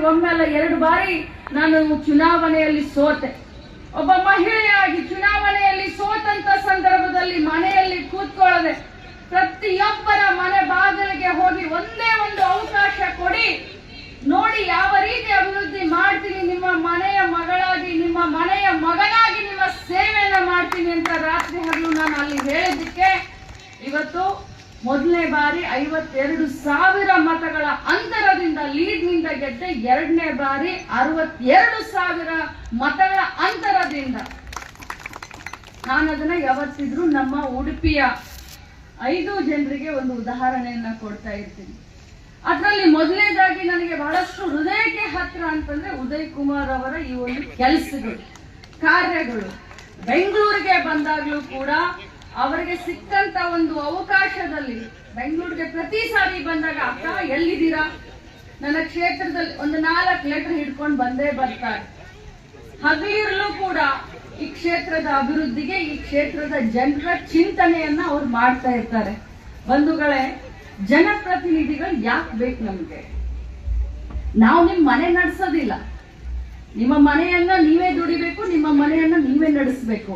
ಒಮ್ಮೆಲ್ಲ 2 ಬಾರಿ ನಾನು ಚುನಾವಣೆಯಲ್ಲಿ ಸೋತೆ. ಒಬ್ಬ ಮಹಿಳೆಯಾಗಿ ಚುನಾವಣೆಯಲ್ಲಿ ಸೋತಂತ ಸಂದರ್ಭದಲ್ಲಿ ಮನೆಯಲ್ಲಿ ಕೂತ್ಕೊಳ್ಳದೆ ಪ್ರತಿಯೊಬ್ಬರ ಮನೆ ಬಾಗಿಲಿಗೆ ಹೋಗಿ ಒಂದೇ ಒಂದು ಅವಕಾಶ ಕೊಡಿ, ನೋಡಿ ಯಾವ ರೀತಿ ಅಭಿವೃದ್ಧಿ ಮಾಡ್ತೀನಿ, ನಿಮ್ಮ ಮನೆಯ ಮಗಳಾಗಿ ನಿಮ್ಮ ಮನೆಯ ಮಗನಾಗಿ ನಿಮ್ಮ ಸೇವೆಯನ್ನ ಮಾಡ್ತೀನಿ ಅಂತ ರಾತ್ರಿ ಹಗಲು ನಾನು ಅಲ್ಲಿ ಹೇಳಿದ್ದಕ್ಕೆ ಇವತ್ತು ಮೊದಲನೇ ಬಾರಿ 52,000 ಮತಗಳ ಅಂತರದಿಂದ ಲೀಡ್ನಿಂದ ಗೆದ್ದೆ. 2ನೇ ಬಾರಿ 62,000 ಮತಗಳ ಅಂತರದಿಂದ. ನಾನು ಅದನ್ನ ಯಾವತ್ತಿದ್ರೂ ನಮ್ಮ ಉಡುಪಿಯ 5 ಜನರಿಗೆ ಒಂದು ಉದಾಹರಣೆಯನ್ನ ಕೊಡ್ತಾ ಇರ್ತೀನಿ. ಅದರಲ್ಲಿ ಮೊದಲನೇದಾಗಿ ನನಗೆ ಬಹಳಷ್ಟು ಹೃದಯಕ್ಕೆ ಹತ್ರ ಅಂತಂದ್ರೆ ಉದಯ್ ಕುಮಾರ್ ಅವರ ಈ ಒಂದು ಕೆಲಸಗಳು, ಕಾರ್ಯಗಳು. ಬೆಂಗಳೂರಿಗೆ ಬಂದಾಗ್ಲೂ ಕೂಡ ಅವರಿಗೆ ಸಿಕ್ಕಂತ ಒಂದು ಅವಕಾಶದಲ್ಲಿ ಬೆಂಗಳೂರಿಗೆ ಪ್ರತಿ ಸಾರಿ ಬಂದಾಗ ಅಕ್ಕ ಎಲ್ಲಿದ್ದೀರಾ, ನನ್ನ ಕ್ಷೇತ್ರದಲ್ಲಿ ಒಂದು 4 ಲೆಟರ್ ಹಿಡ್ಕೊಂಡು ಬಂದೇ ಬರ್ತಾರೆ. ಹಗಲಿರಲು ಕೂಡ ಈ ಕ್ಷೇತ್ರದ ಅಭಿವೃದ್ಧಿಗೆ, ಈ ಕ್ಷೇತ್ರದ ಜನರ ಚಿಂತನೆಯನ್ನ ಅವ್ರು ಮಾಡ್ತಾ ಇರ್ತಾರೆ. ಬಂಧುಗಳೇ, ಜನಪ್ರತಿನಿಧಿಗಳು ಯಾಕೆ ಬೇಕು ನಮ್ಗೆ? ನಾವು ನಿಮ್ ಮನೆ ನಡೆಸೋದಿಲ್ಲ, ನಿಮ್ಮ ಮನೆಯನ್ನ ನೀವೇ ದುಡಿಬೇಕು, ನಿಮ್ಮ ಮನೆಯನ್ನ ನೀವೇ ನಡೆಸಬೇಕು.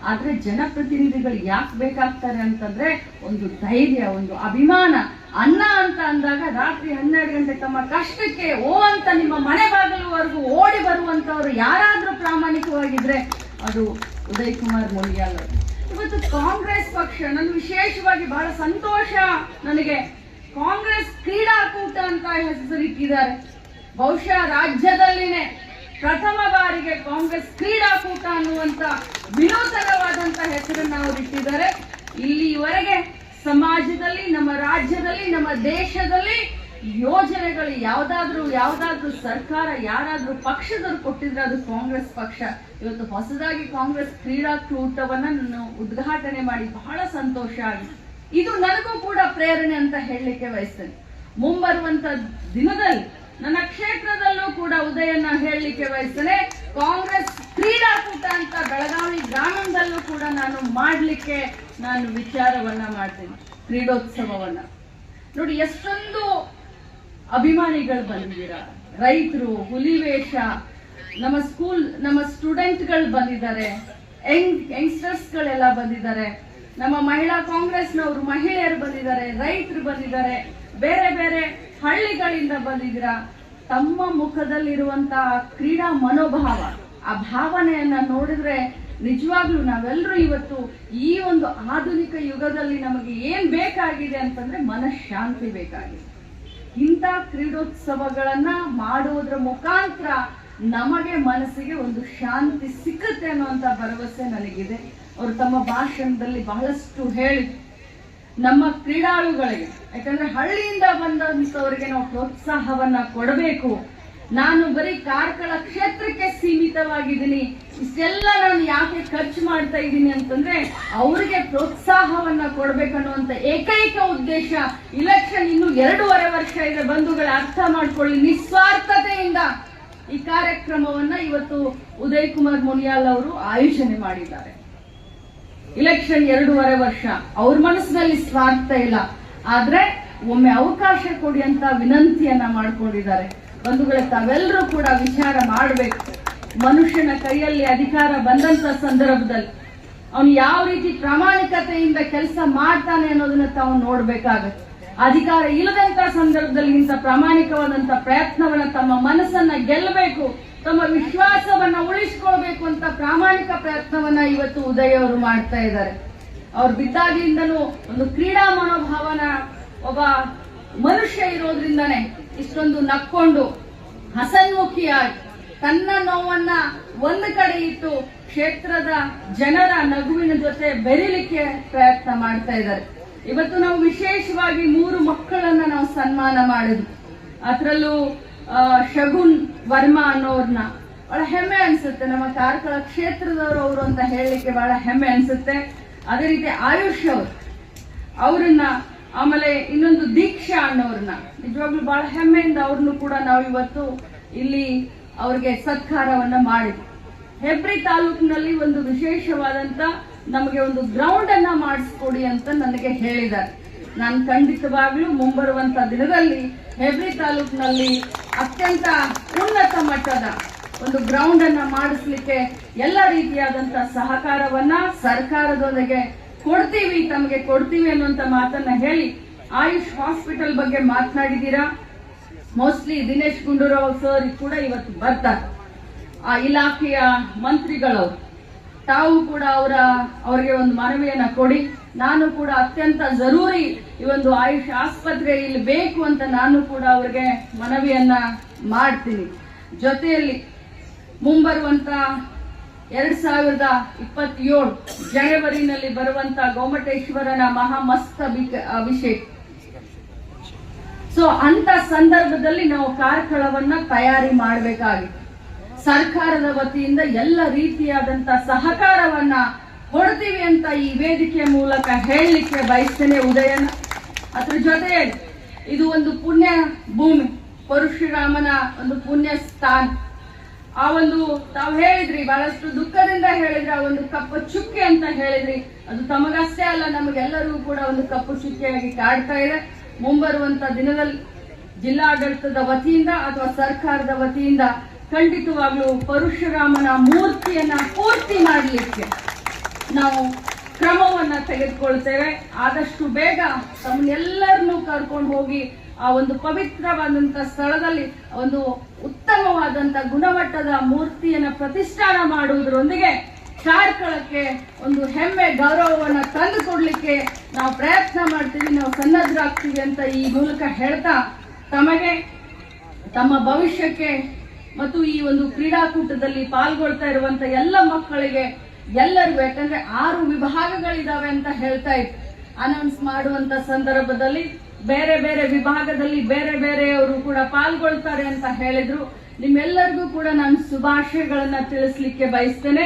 ಆದ್ರೆ ಜನಪ್ರತಿನಿಧಿಗಳು ಯಾಕೆ ಬೇಕಾಗ್ತಾರೆ ಅಂತಂದ್ರೆ ಒಂದು ಧೈರ್ಯ, ಒಂದು ಅಭಿಮಾನ. ಅನ್ನ ಅಂತ ಅಂದಾಗ ರಾತ್ರಿ 12 ಗಂಟೆ ತಮ್ಮ ಕಷ್ಟಕ್ಕೆ ಅಂತ ನಿಮ್ಮ ಮನೆ ಬಾಗಿಲುವರೆಗೂ ಓಡಿ ಬರುವಂತವ್ರು ಯಾರಾದ್ರೂ ಪ್ರಾಮಾಣಿಕವಾಗಿದ್ರೆ ಅದು ಉದಯ್ ಕುಮಾರ್ ಮೊಲಿಯಾಲ್ ಅವರು. ಇವತ್ತು ಕಾಂಗ್ರೆಸ್ ಪಕ್ಷ, ನನ್ನ ವಿಶೇಷವಾಗಿ ಬಹಳ ಸಂತೋಷ ನನಗೆ, ಕಾಂಗ್ರೆಸ್ ಕ್ರೀಡಾಕೂಟ ಅಂತ ಹೆಸರಿಟ್ಟಿದ್ದಾರೆ. ಬಹುಶಃ ರಾಜ್ಯದಲ್ಲಿನೇ ಪ್ರಥಮ ಬಾರಿಗೆ ಕಾಂಗ್ರೆಸ್ ಕ್ರೀಡಾಕೂಟ ಅನ್ನುವಂತ ವಿನೂತನವಾದಂತ ಹೆಸರನ್ನು ಅವರು ಇಟ್ಟಿದ್ದಾರೆ. ಇಲ್ಲಿವರೆಗೆ ಸಮಾಜದಲ್ಲಿ, ನಮ್ಮ ರಾಜ್ಯದಲ್ಲಿ, ನಮ್ಮ ದೇಶದಲ್ಲಿ ಯೋಜನೆಗಳು ಯಾವ್ದಾದ್ರೂ ಸರ್ಕಾರ, ಯಾರಾದ್ರೂ ಪಕ್ಷದವರು ಕೊಟ್ಟಿದ್ರೆ ಅದು ಕಾಂಗ್ರೆಸ್ ಪಕ್ಷ. ಇವತ್ತು ಹೊಸದಾಗಿ ಕಾಂಗ್ರೆಸ್ ಕ್ರೀಡಾಕೂಟವನ್ನ ನಾನು ಉದ್ಘಾಟನೆ ಮಾಡಿ ಬಹಳ ಸಂತೋಷ ಆಗಿದೆ. ಇದು ನನಗೂ ಕೂಡ ಪ್ರೇರಣೆ ಅಂತ ಹೇಳಲಿಕ್ಕೆ ಬಯಸ್ತೇನೆ. ಮುಂಬರುವಂತ ದಿನದಲ್ಲಿ ನನ್ನ ಕ್ಷೇತ್ರದಲ್ಲೂ ಕೂಡ ಉದಯನ ಹೇಳಲಿಕ್ಕೆ ಬಯಸ್ತೇನೆ. ಕಾಂಗ್ರೆಸ್ ಕ್ರೀಡಾಕೂಟ ಅಂತ ಬೆಳಗಾವಿ ಗ್ರಾಮದಲ್ಲೂ ಕೂಡ ನಾನು ಮಾಡ್ಲಿಕ್ಕೆ ನಾನು ವಿಚಾರವನ್ನ ಮಾಡ್ತೀನಿ. ಕ್ರೀಡೋತ್ಸವವನ್ನ ನೋಡಿ, ಎಷ್ಟೊಂದು ಅಭಿಮಾನಿಗಳು ಬಂದಿದ್ದೀರಾ. ರೈತರು, ಹುಲಿವೇಷ, ನಮ್ಮ ಸ್ಟೂಡೆಂಟ್ಗಳು ಬಂದಿದ್ದಾರೆ, ಯಂಗ್ಸ್ಟರ್ಸ್ ಗಳೆಲ್ಲ ಬಂದಿದ್ದಾರೆ, ನಮ್ಮ ಮಹಿಳಾ ಕಾಂಗ್ರೆಸ್ನವರು ಮಹಿಳೆಯರು ಬಂದಿದ್ದಾರೆ, ರೈತರು ಬಂದಿದ್ದಾರೆ, ಬೇರೆ ಬೇರೆ ಹಳ್ಳಿಗಳಿಂದ ಬಂದಿದ್ದೀರಾ. ತಮ್ಮ ಮುಖದಲ್ಲಿರುವಂತಹ ಕ್ರೀಡಾ ಮನೋಭಾವ, ಆ ಭಾವನೆಯನ್ನ ನೋಡಿದ್ರೆ ನಿಜವಾಗ್ಲೂ ನಾವೆಲ್ಲರೂ ಇವತ್ತು ಈ ಒಂದು ಆಧುನಿಕ ಯುಗದಲ್ಲಿ ನಮಗೆ ಏನ್ ಬೇಕಾಗಿದೆ ಅಂತಂದ್ರೆ ಮನಃಶಾಂತಿ ಬೇಕಾಗಿದೆ. ಇಂಥ ಕ್ರೀಡೋತ್ಸವಗಳನ್ನ ಮಾಡುವುದರ ಮುಖಾಂತರ ನಮಗೆ ಮನಸ್ಸಿಗೆ ಒಂದು ಶಾಂತಿ ಸಿಕ್ಕುತ್ತೆ ಅನ್ನುವಂತ ಭರವಸೆ ನನಗಿದೆ. ಅವರು ತಮ್ಮ ಭಾಷಣದಲ್ಲಿ ಬಹಳಷ್ಟು ಹೇಳಿ ನಮ್ಮ ಕ್ರೀಡಾಳುಗಳಿಗೆ, ಯಾಕಂದ್ರೆ ಹಳ್ಳಿಯಿಂದ ಬಂದಂತವರಿಗೆ ನಾವು ಪ್ರೋತ್ಸಾಹವನ್ನ ಕೊಡಬೇಕು. ನಾನು ಬರೀ ಕಾರ್ಕಳ ಕ್ಷೇತ್ರಕ್ಕೆ ಸೀಮಿತವಾಗಿದ್ದೀನಿ, ಇಷ್ಟೆಲ್ಲ ನಾನು ಯಾಕೆ ಖರ್ಚು ಮಾಡ್ತಾ ಇದ್ದೀನಿ ಅಂತಂದ್ರೆ ಅವರಿಗೆ ಪ್ರೋತ್ಸಾಹವನ್ನ ಕೊಡ್ಬೇಕನ್ನುವಂತ ಏಕೈಕ ಉದ್ದೇಶ. ಇಲೆಕ್ಷನ್ ಇನ್ನು 2.5 ವರ್ಷ ಇದೆ ಬಂಧುಗಳ, ಅರ್ಥ ಮಾಡ್ಕೊಳ್ಳಿ. ನಿಸ್ವಾರ್ಥತೆಯಿಂದ ಈ ಕಾರ್ಯಕ್ರಮವನ್ನ ಇವತ್ತು ಉದಯ್ ಕುಮಾರ್ ಮೊಲಿಯಾಲ್ ಅವರು ಆಯೋಜನೆ ಮಾಡಿದ್ದಾರೆ. ಇಲೆಕ್ಷನ್ 2.5 ವರ್ಷ, ಅವ್ರ ಮನಸ್ಸಿನಲ್ಲಿ ಸ್ವಾರ್ಥ ಇಲ್ಲ, ಆದ್ರೆ ಒಮ್ಮೆ ಅವಕಾಶ ಕೊಡಿ ಅಂತ ವಿನಂತಿಯನ್ನ ಮಾಡ್ಕೊಂಡಿದ್ದಾರೆ. ಬಂಧುಗಳೇ, ತಾವೆಲ್ಲರೂ ಕೂಡ ವಿಚಾರ ಮಾಡಬೇಕು. ಮನುಷ್ಯನ ಕೈಯಲ್ಲಿ ಅಧಿಕಾರ ಬಂದಂತ ಸಂದರ್ಭದಲ್ಲಿ ಅವನು ಯಾವ ರೀತಿ ಪ್ರಾಮಾಣಿಕತೆಯಿಂದ ಕೆಲಸ ಮಾಡ್ತಾನೆ ಅನ್ನೋದನ್ನ ತಾವು ನೋಡ್ಬೇಕಾಗತ್ತೆ. ಅಧಿಕಾರ ಇಲ್ಲದಂತ ಸಂದರ್ಭದಲ್ಲಿ ಇಂಥ ಪ್ರಾಮಾಣಿಕವಾದಂತ ಪ್ರಯತ್ನವನ್ನ, ತಮ್ಮ ಮನಸ್ಸನ್ನ ಗೆಲ್ಲಬೇಕು, ತಮ್ಮ ವಿಶ್ವಾಸವನ್ನ ಉಳಿಸಿಕೊಳ್ಬೇಕು ಅಂತ ಪ್ರಾಮಾಣಿಕ ಪ್ರಯತ್ನವನ್ನ ಇವತ್ತು ಉದಯ್ ಅವರು ಮಾಡ್ತಾ ಇದ್ದಾರೆ. ಅವ್ರು ಬಿದ್ದಾಗ್ಲಿಂದನೂ ಒಂದು ಕ್ರೀಡಾ ಮನೋಭಾವನ ಒಬ್ಬ ಮನುಷ್ಯ ಇರೋದ್ರಿಂದಾನೆ ಇಷ್ಟೊಂದು ನಕ್ಕೊಂಡು ಹಸನ್ಮುಖಿಯಾಗಿ ತನ್ನ ನೋವನ್ನ ಒಂದು ಕಡೆ ಇಟ್ಟು ಕ್ಷೇತ್ರದ ಜನರ ನಗುವಿನ ಜೊತೆ ಬೆರೀಲಿಕ್ಕೆ ಪ್ರಯತ್ನ ಮಾಡ್ತಾ ಇದ್ದಾರೆ. ಇವತ್ತು ನಾವು ವಿಶೇಷವಾಗಿ 3 ಮಕ್ಕಳನ್ನ ನಾವು ಸನ್ಮಾನ ಮಾಡಿದ್ವಿ. ಅದರಲ್ಲೂ ಶಗುನ್ ವರ್ಮಾ ಅನ್ನೋರ್ನ ಬಹಳ ಹೆಮ್ಮೆ ಅನ್ಸುತ್ತೆ. ನಮ್ಮ ಕಾರ್ಕಳ ಕ್ಷೇತ್ರದವರು ಅವರು ಅಂತ ಹೇಳಲಿಕ್ಕೆ ಬಹಳ ಹೆಮ್ಮೆ ಅನ್ಸುತ್ತೆ. ಅದೇ ರೀತಿ ಆಯುಷ್ ಅವ್ರನ್ನ, ಆಮೇಲೆ ಇನ್ನೊಂದು ದೀಕ್ಷಾ ಅನ್ನೋರ್ನ ನಿಜವಾಗ್ಲೂ ಬಹಳ ಹೆಮ್ಮೆಯಿಂದ ಅವ್ರನ್ನು ಕೂಡ ನಾವು ಇವತ್ತು ಇಲ್ಲಿ ಅವ್ರಿಗೆ ಸತ್ಕಾರವನ್ನ ಮಾಡಿದ್ವಿ. ಹೆಬ್ರಿ ತಾಲೂಕಿನಲ್ಲಿ ಒಂದು ವಿಶೇಷವಾದಂತ ನಮಗೆ ಒಂದು ಗ್ರೌಂಡ್ ಅನ್ನ ಮಾಡಿಸ್ಕೊಡಿ ಅಂತ ನನಗೆ ಹೇಳಿದ್ದಾರೆ. ನಾನು ಖಂಡಿತವಾಗ್ಲೂ ಮುಂಬರುವಂತ ದಿನದಲ್ಲಿ ಹೆಬ್ರಿ ತಾಲೂಕಿನಲ್ಲಿ ಆ ಅತ್ಯಂತ ಉನ್ನತ ಮಟ್ಟದ ಒಂದು ಗ್ರೌಂಡ್ ಅನ್ನ ಮಾಡಿಸ್ಲಿಕ್ಕೆ ಎಲ್ಲ ರೀತಿಯಾದಂತಹ ಸಹಕಾರವನ್ನ ಸರ್ಕಾರದೊಂದಿಗೆ ತಮಗೆ ಕೊಡ್ತೀವಿ ಅನ್ನುವಂತ ಮಾತನ್ನ ಹೇಳಿ ಆಯುಷ್ ಹಾಸ್ಪಿಟಲ್ ಬಗ್ಗೆ ಮಾತನಾಡಿದ್ದೀರಾ. ಮೋಸ್ಟ್ಲಿ ದಿನೇಶ್ ಗುಂಡೂರಾವ್ ಸರ್ ಕೂಡ ಇವತ್ತು ಬರ್ತಾರೆ. ಆ ಇಲಾಖೆಯ ಮಂತ್ರಿಗಳು ತಾವು ಕೂಡ ಅವರಿಗೆ ಒಂದು ಮನವಿಯನ್ನ ಕೊಡಿ. ನಾನು ಕೂಡ ಅತ್ಯಂತ ಜರೂರಿ ಈ ಒಂದು ಆಯುಷ್ ಆಸ್ಪತ್ರೆ ಇಲ್ಲಿ ಬೇಕು ಅಂತ ನಾನು ಕೂಡ ಅವರಿಗೆ ಮನವಿಯನ್ನ ಮಾಡ್ತೀನಿ. ಜೊತೆಯಲ್ಲಿ ಮುಂಬರುವಂತ 2027 ಜನವರಿನಲ್ಲಿ ಬರುವಂತ ಗೋಮಟೇಶ್ವರನ ಮಹಾಮಸ್ತ ಅಭಿಷೇಕ. ಸೊ ಅಂತ ಸಂದರ್ಭದಲ್ಲಿ ನಾವು ಕಾರ್ಕಳವನ್ನ ತಯಾರಿ ಮಾಡಬೇಕಾಗಿತ್ತು. ಸರ್ಕಾರದ ವತಿಯಿಂದ ಎಲ್ಲ ರೀತಿಯಾದಂತ ಸಹಕಾರವನ್ನ ಕೊಡ್ತೀವಿ ಅಂತ ಈ ವೇದಿಕೆಯ ಮೂಲಕ ಹೇಳಲಿಕ್ಕೆ ಬಯಸ್ತೇನೆ. ಉದಯನ ಅದ್ರ ಜೊತೆ ಇದು ಒಂದು ಪುಣ್ಯ ಭೂಮಿ, ಪರಶುರಾಮನ ಒಂದು ಪುಣ್ಯ ಸ್ಥಾನ. ಆ ಒಂದು ತಾವು ಹೇಳಿದ್ರಿ, ಬಹಳಷ್ಟು ದುಃಖದಿಂದ ಹೇಳಿದ್ರಿ, ಆ ಒಂದು ಕಪ್ಪು ಚುಕ್ಕೆ ಅಂತ ಹೇಳಿದ್ರಿ. ಅದು ತಮಗಷ್ಟೇ ಅಲ್ಲ, ನಮಗೆಲ್ಲರಿಗೂ ಕೂಡ ಒಂದು ಕಪ್ಪು ಚುಕ್ಕೆಯಾಗಿ ಕಾಡ್ತಾ ಇದೆ. ಮುಂಬರುವಂತ ದಿನದಲ್ಲಿ ಜಿಲ್ಲಾಡಳಿತದ ವತಿಯಿಂದ ಅಥವಾ ಸರ್ಕಾರದ ವತಿಯಿಂದ ಖಂಡಿತವಾಗ್ಲೂ ಪರಶುರಾಮನ ಮೂರ್ತಿಯನ್ನ ಪೂರ್ತಿ ಮಾಡಲಿಕ್ಕೆ ನಾವು ಕ್ರಮವನ್ನ ತೆಗೆದುಕೊಳ್ತೇವೆ. ಆದಷ್ಟು ಬೇಗ ತಮ್ಮನ್ನೆಲ್ಲರನ್ನೂ ಕರ್ಕೊಂಡು ಹೋಗಿ ಆ ಒಂದು ಪವಿತ್ರವಾದಂತ ಸ್ಥಳದಲ್ಲಿ ಒಂದು ಉತ್ತಮವಾದಂತ ಗುಣಮಟ್ಟದ ಮೂರ್ತಿಯನ್ನ ಪ್ರತಿಷ್ಠಾನ ಮಾಡುವುದರೊಂದಿಗೆ ಕಾರ್ಕಳಕ್ಕೆ ಒಂದು ಹೆಮ್ಮೆ ಗೌರವವನ್ನ ತಂದು ಕೊಡ್ಲಿಕ್ಕೆ ನಾವು ಪ್ರಯತ್ನ ಮಾಡ್ತೀವಿ, ನಾವು ಸನ್ನದ್ಧರಾಗ್ತೀವಿ ಅಂತ ಈ ಮೂಲಕ ಹೇಳ್ತಾ ತಮಗೆ, ತಮ್ಮ ಭವಿಷ್ಯಕ್ಕೆ ಮತ್ತು ಈ ಒಂದು ಕ್ರೀಡಾಕೂಟದಲ್ಲಿ ಪಾಲ್ಗೊಳ್ತಾ ಇರುವಂತ ಎಲ್ಲ ಮಕ್ಕಳಿಗೆ ಎಲ್ಲರಿಗೂ, ಯಾಕಂದ್ರೆ 6 ವಿಭಾಗಗಳಿದಾವೆ ಅಂತ ಹೇಳ್ತಾ ಇತ್ತು ಅನೌನ್ಸ್ ಮಾಡುವಂತ ಸಂದರ್ಭದಲ್ಲಿ, ಬೇರೆ ಬೇರೆ ವಿಭಾಗದಲ್ಲಿ ಬೇರೆ ಬೇರೆಯವರು ಕೂಡ ಪಾಲ್ಗೊಳ್ತಾರೆ ಅಂತ ಹೇಳಿದ್ರು. ನಿಮ್ಮೆಲ್ಲರಿಗೂ ಕೂಡ ನಾನು ಶುಭಾಶಯಗಳನ್ನ ತಿಳಿಸ್ಲಿಕ್ಕೆ ಬಯಸ್ತೇನೆ.